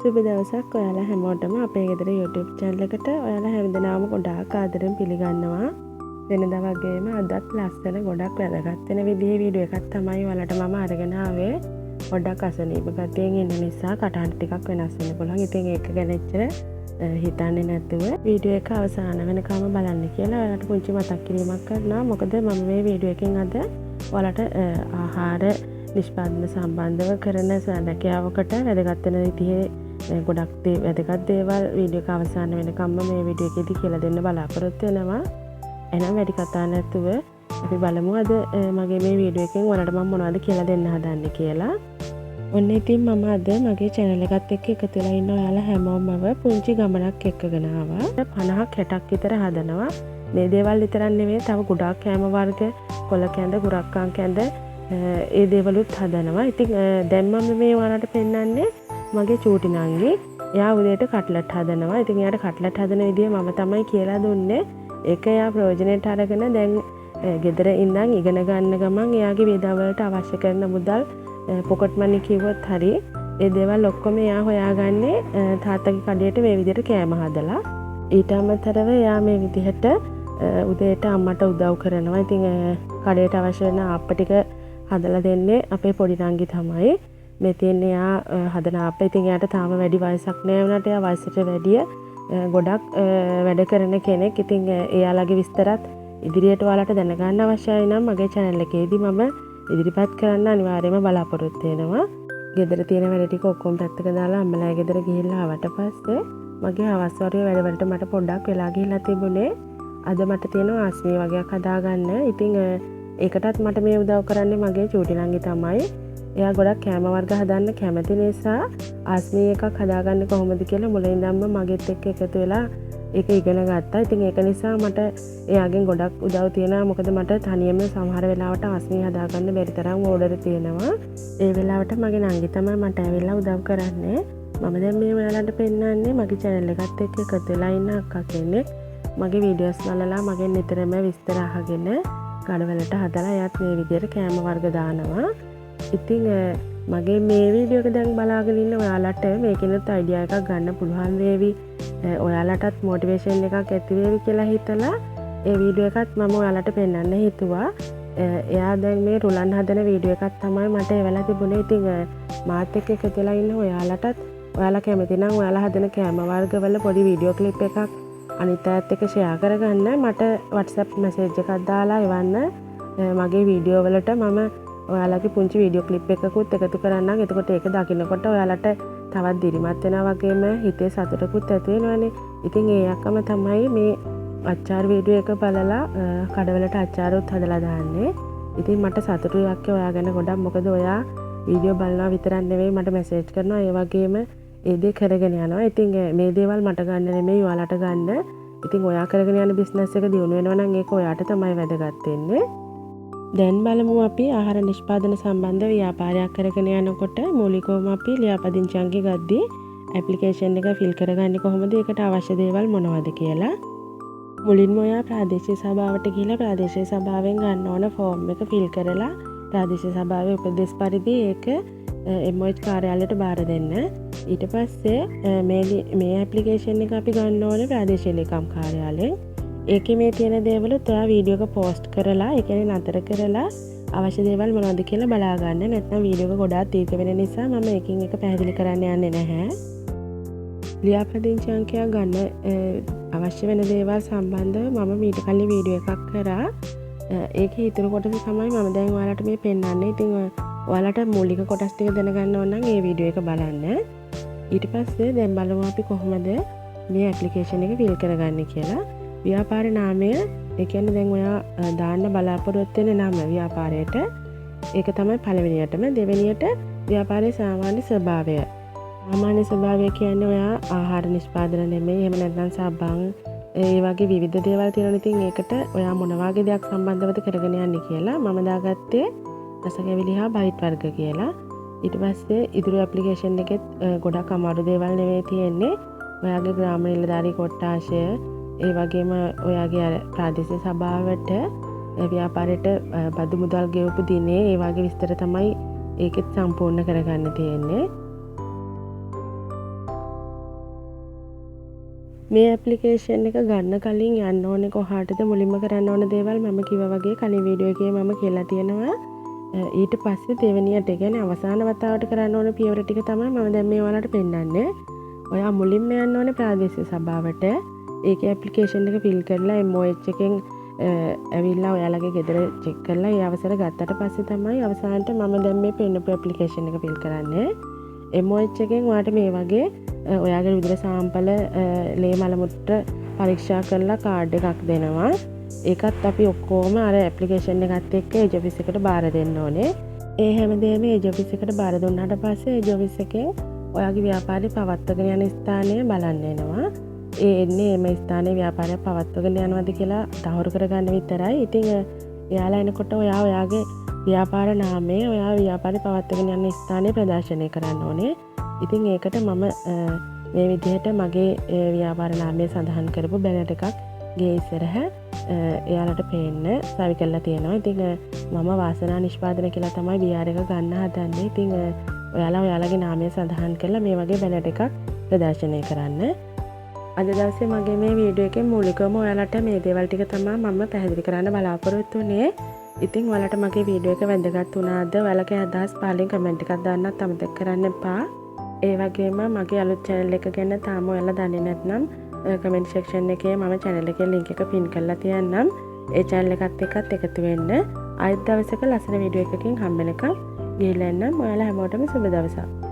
සුබ දවසක් ඔයාලා හැමෝටම අපේ ගෙදර YouTube channel එකට ඔයාලා හැමදෙනාම ගොඩාක් ආදරෙන් පිළිගන්නවා. වෙනදා වගේම අදත් ලස්සන ගොඩක් වැදගත් වෙන විදිහේ වීඩියෝ එකක් තමයි ඔයාලට මම අරගෙන ආවේ. පොඩ්ඩක් අසනීප ගතියෙන් ඉන්න නිසා කටහඬ ටිකක් වෙනස් වෙන්න පුළුවන්. ඉතින් ඒක ගැන එච්චර හිතන්නේ නැතුව වීඩියෝ එක අවසාන වෙනකම් බලන්න කියලා ඔයාලට පුංචි මතක් කිරීමක් කරනවා. මොකද මම මේ වීඩියෝ එකෙන් අද ඔයාලට ආහාර නිෂ්පාදන සම්බන්ධව කරන සැලකියාවකට වැදගත් වෙන විදිහේ ගොඩක් වැදගත් දේවල් වීඩියෝ එක අවසාන වෙනකම්ම මේ වීඩියෝ එකේදී කියලා දෙන්න බලාපොරොත්තු වෙනවා. එහෙනම් වැඩි කතා නැතුව අපි බලමු අද මගේ මේ වීඩියෝ එකෙන් ඔයාලට මම මොනවද කියලා දෙන්න හදන්නේ කියලා. ඔන්න ඉතින් මම අද මගේ channel එකත් එක්ක එකතු වෙලා ඉන්න ඔයාලා හැමෝමව පුංචි ගමනක් එක්කගෙන ආවා. 50ක් 60ක් විතර හදනවා. මේ දේවල් විතරක් නෙවෙයි තව ගොඩාක් කෑම වර්ග, කොළ කැඳ, ගුරක්කන් කැඳ ඒ දේවලුත් හදනවා. ඉතින් දැන් මම මේ ඔයාලට පෙන්නන්නේ මගේ චූටි නංගි. එයා උදේට කට්ලට් හදනවා. ඉතින් එයාට කට්ලට් හදන විදිය මම තමයි කියලා දුන්නේ. ඒක එයා ප්‍රයෝජනෙට අරගෙන දැන් ගෙදර ඉඳන් ඉගෙන ගන්න ගමන් එයාගේ වේදවලට අවශ්‍ය කරන මුදල් පොකට් මනි කිව්වොත් හරි ඒ දේවල් ඔක්කොම එයා හොයාගන්නේ තාත්තගේ කඩේට මේ විදිහට කෑම හදලා. ඊට අමතරව එයා මේ විදිහට උදේට අම්මට උදව් කරනවා. ඉතින් කඩේට අවශ්‍ය වෙන ආප්ප ටික හදලා දෙන්නේ අපේ පොඩි නංගි තමයි. මේ තියෙන්නේ එයා හදන ආප්ප. ඉතින් එයාට තාම වැඩි වයසක් නෑ වුණාට එයා වයසට වැඩිය ගොඩක් වැඩ කරන කෙනෙක්. ඉතින් එයාලගේ විස්තරත් ඉදිරියට ඔයාලට දැනගන්න අවශ්‍යයි නම් මගේ channel එකේදී මම ඉදිරිපත් කරන්න අනිවාර්යයෙන්ම බලාපොරොත්තු වෙනවා. ගෙදර තියෙන වැඩ ටික ඔක්කොම පැත්තක දාලා අම්මලා ගෙදර ගිහිල්ලා ආවට පස්සේ මගේ හවස් වරුවේ වැඩවලට මට පොඩ්ඩක් වෙලා ගිහිල්ලා තිබුණේ. අද මට තියෙනවා ආස්මී වගේක් හදාගන්න. ඉතින් ඒකටත් මට මේ උදව් කරන්නේ මගේ චූටි නංගි තමයි. එයා ගොඩක් කෑම වර්ග හදන්න කැමති නිසා ආස්මී එකක් හදාගන්නේ කොහොමද කියලා මුලින් ඉඳන්ම මගෙත් එක්ක එකතු වෙලා ඒක ඉගෙන ගත්තා. ඉතින් ඒක නිසා මට එයාගෙන් ගොඩක් උදව් තියෙනවා. මොකද මට තනියම සමහර වෙලාවට ආස්මී හදාගන්න බැරි තරම් ඕඩර් තියෙනවා. ඒ වෙලාවට මගේ නංගි තමයි මට ඇවිල්ලා උදව් කරන්නේ. මම දැන් මේ ඔයාලන්ට පෙන්නන්නේ මගේ channel එකත් එක්ක එකතු වෙලා ඉන්න අක්කා කෙනෙක්. මගේ වීඩියෝස් බලලා මගෙන් නිතරම විස්තර අහගෙන කඩවලට හදලා එයාත් මේ විදිහට කෑම වර්ග දානවා. ඉතින් මගේ මේ වීඩියෝ එක දැන් බලාගෙන ඉන්න ඔයාලට මේකෙනුත් අයිඩියා එකක් ගන්න පුළුවන් වේවි. ඔයාලටත් මොටිවේෂන් එකක් ඇති වේවි කියලා හිතලා ඒ වීඩියෝ එකත් මම ඔයාලට පෙන්නන්න හිතුවා. එයා දැන් මේ රුලන් හදන වීඩියෝ එකක් තමයි මට එවලා තිබුණේ. ඉතින් මාත් එක්ක එකතු වෙලා ඉන්න ඔයාලටත් ඔයාලා කැමති නම් ඔයාලා හදන කෑම වර්ගවල පොඩි වීඩියෝ ක්ලිප් එකක් අනිත් අයත් එක්ක ෂෙයා කරගන්න මට WhatsApp මැසේජ් එකක් දාලා එවන්න. මගේ වීඩියෝ වලට මම ඔයාලගේ පුංචි වීඩියෝ ක්ලිප් එකකුත් එකතු කරන්නම්. එතකොට ඒක දකින්නකොට ඔයාලට තවත් දිරිමත් වෙනවා වගේම හිතේ සතුටකුත් ඇති වෙනවනේ. ඉතින් ඒ අක්කම තමයි මේ අච්චාර වීඩියෝ එක බලලා කඩවලට අච්චාරුත් හදලා දාන්නේ. ඉතින් මට සතුටුයි අක්කේ ඔයා ගැන ගොඩක්. මොකද ඔයා වීඩියෝ බලනවා විතරක් නෙවෙයි මට මැසේජ් කරනවා. ඒ වගේම ඒ දේ කරගෙන යනවා. ඉතින් මේ දේවල් මට ගන්න නෙමෙයි ඔයාලට ගන්න. ඉතින් ඔයා කරගෙන යන බිස්නස් එක දියුණු වෙනවා නම් ඒක ඔයාට තමයි වැදගත් වෙන්නේ. දැන් බලමු අපි ආහාර නිෂ්පාදන සම්බන්ධ ව්‍යාපාරයක් කරගෙන යනකොට මූලිකවම අපි ලියාපදිංචි අංකය ගද්දී ඇප්ලිකේෂන් එක ෆිල් කරගන්නේ කොහොමද? ඒකට අවශ්‍ය දේවල් මොනවද කියලා. මුලින්ම ඔයා ප්‍රාදේශීය සභාවට ගිහිල්ලා ප්‍රාදේශීය සභාවෙන් ගන්න ඕන ෆෝම් එක ෆිල් කරලා ප්‍රාදේශීය සභාවේ උපදෙස් පරිදි ඒක MOH කාර්යාලයට බාර දෙන්න. ඊට පස්සේ මේ ඇප්ලිකේෂන් එක අපි ගන්න ඕනේ ප්‍රාදේශීය ලේකම් කාර්යාලයෙන්. ඒකේ මේ තියෙන දේවලුත් ඔයා වීඩියෝ එක පෝස්ට් කරලා ඒ කියන්නේ නතර කරලා අවශ්‍ය දේවල් මොනවද කියලා බලා ගන්න. නැත්නම් වීඩියෝ එක ගොඩාක් දීර්ඝ වෙන නිසා මම එකින් එක පැහැදිලි කරන්න යන්නේ නැහැ. ලියාපදිංචි අංකයක් ගන්න අවශ්‍ය වෙන දේවල් සම්බන්ධව මම මීට කලින් වීඩියෝ එකක් කරා. ඒකේ ඉතුරු කොටස තමයි මම දැන් ඔයාලට මේ පෙන්නන්නේ. ඉතින් ඔයාලට මූලික කොටස් ටික දැනගන්න ඕන නම් මේ වීඩියෝ එක බලන්න. ඊට පස්සේ දැන් බලමු අපි කොහොමද මේ ඇප්ලිකේෂන් එක ෆිල් කරගන්නේ කියලා. ව්‍යාපාර නාමය ඒ කියන්නේ දැන් ඔයා දාන්න බලාපොරොත්තු වෙන නම ව්‍යාපාරයට ඒක තමයි පළවෙනියටම. දෙවෙනියට ව්‍යාපාරයේ සාමාන්‍ය ස්වභාවය. සාමාන්‍ය ස්වභාවය කියන්නේ ඔයා ආහාර නිෂ්පාදන නෙමෙයි, එහෙම නැත්නම් සබන් ඒ වගේ විවිධ දේවල් තියෙනවා. ඉතින් ඒකට ඔයා මොන වගේ දෙයක් සම්බන්ධවද කරගෙන යන්නේ කියලා මම දාගත්තේ රසකැවිලි හා බයිට් වර්ග කියලා. ඊට පස්සේ ඉදිරි ඇප්ලිකේෂන් එකෙත් ගොඩක් අමාරු දේවල් නෙවෙයි තියෙන්නේ. ඔයාගේ ග්‍රාම නිලධාරී කොට්ටාශය ඒ වගේම ඔයාගේ ප්‍රාදේශීය සභාවට ව්‍යාපාරයට බදු මුදල් ගෙවපු දිනේ ඒ වගේ විස්තර තමයි ඒකෙත් සම්පූර්ණ කරගන්න තියෙන්නේ. මේ ඇප්ලිකේෂන් එක ගන්න කලින් යන්න ඕනේ කොහාටද මුලින්ම කරන්න ඕන දේවල් මම කිව්වා වගේ කලින් වීඩියෝ එකේ මම කියලා තියෙනවා. ඊට පස්සේ දෙවෙනියට කියන්නේ අවසාන වතාවට කරන්න ඕන පියවර ටික තමයි මම දැන් මේ ඔයාලට පෙන්නන්නේ. ඔයා මුලින්ම යන්න ඕනේ ප්‍රාදේශීය සභාවට. ඒකේ ඇප්ලිකේෂන් එක ෆිල් කරලා MOH එකෙන් ඇවිල්ලා ඔයාලගේ ගෙදර චෙක් කරලා ඒ අවසර ගත්තට පස්සේ තමයි අවසානට මම දැන් මේ පෙන්නපු ඇප්ලිකේෂන් එක ෆිල් කරන්නේ. MOH එකෙන් ඔයාලට මේ වගේ ඔයාගේ විදිහට සාම්පල ලේ මල මුත්‍ර පරීක්ෂා කරලා කාඩ් එකක් දෙනවා. ඒකත් අපි ඔක්කොම අර ඇප්ලිකේෂන් එකත් එක්ක ඒජ් ඔෆිස් එකට බාර දෙන්න ඕනේ. ඒ හැමදේම ඒජ් ඔෆිස් එකට බාර දුන්නාට පස්සේ ඒජ් ඔෆිස් එකෙන් ඔයාගේ ව්‍යාපාරය පවත්වාගෙන යන ස්ථානය බලන්න එනවා. ඒ එන්නේ මේ ස්ථානයේ ව්‍යාපාරය පවත්වාගෙන යනවාද කියලා තහවුරු කරගන්න විතරයි. ඉතින් එයාලා එනකොට ඔයාගේ ව්‍යාපාර නාමය ඔයා ව්‍යාපාරය පවත්වාගෙන යන ස්ථානය ප්‍රදර්ශනය කරන්න ඕනේ. ඉතින් ඒකට මම මේ විදිහට මගේ ව්‍යාපාර නාමය සඳහන් කරපු බැනර් එකක් ගේ ඉස්සරහ එයාලට පේන්න සවි කරලා තියෙනවා. ඉතින් මම වාසනා නිෂ්පාදන කියලා තමයි BR එක ගන්න හදන්නේ. ඉතින් ඔයාලා ඔයාලගේ නාමය සඳහන් කරලා මේ වගේ බැනර් එකක් ප්‍රදර්ශනය කරන්න. අද දවසේ මගේ මේ වීඩියෝ එකෙන් මූලිකවම ඔයාලට මේ දේවල් ටික තමයි මම පැහැදිලි කරන්න බලාපොරොත්තු වෙන්නේ. ඉතින් ඔයාලට මගේ වීඩියෝ එක වැදගත් වුණාද? ඔයාලගේ අදහස් පහලින් කමෙන්ට් එකක් දාන්නත් අමතක කරන්න එපා. ඒ වගේම මගේ අලුත් channel එක ගැන තාම ඔයාලා දන්නේ නැත්නම් කමෙන්ට් සෙක්ෂන් එකේ මම channel එකේ link එක pin කරලා තියන්නම්. ඒ channel එකත් එක්කත් එකතු වෙන්න. ආයෙත් දවසක ලස්සන වීඩියෝ එකකින් හම්බ වෙනකම් ගිහිල්ලා එන්නම්. ඔයාලා හැමෝටම සුබ දවසක්.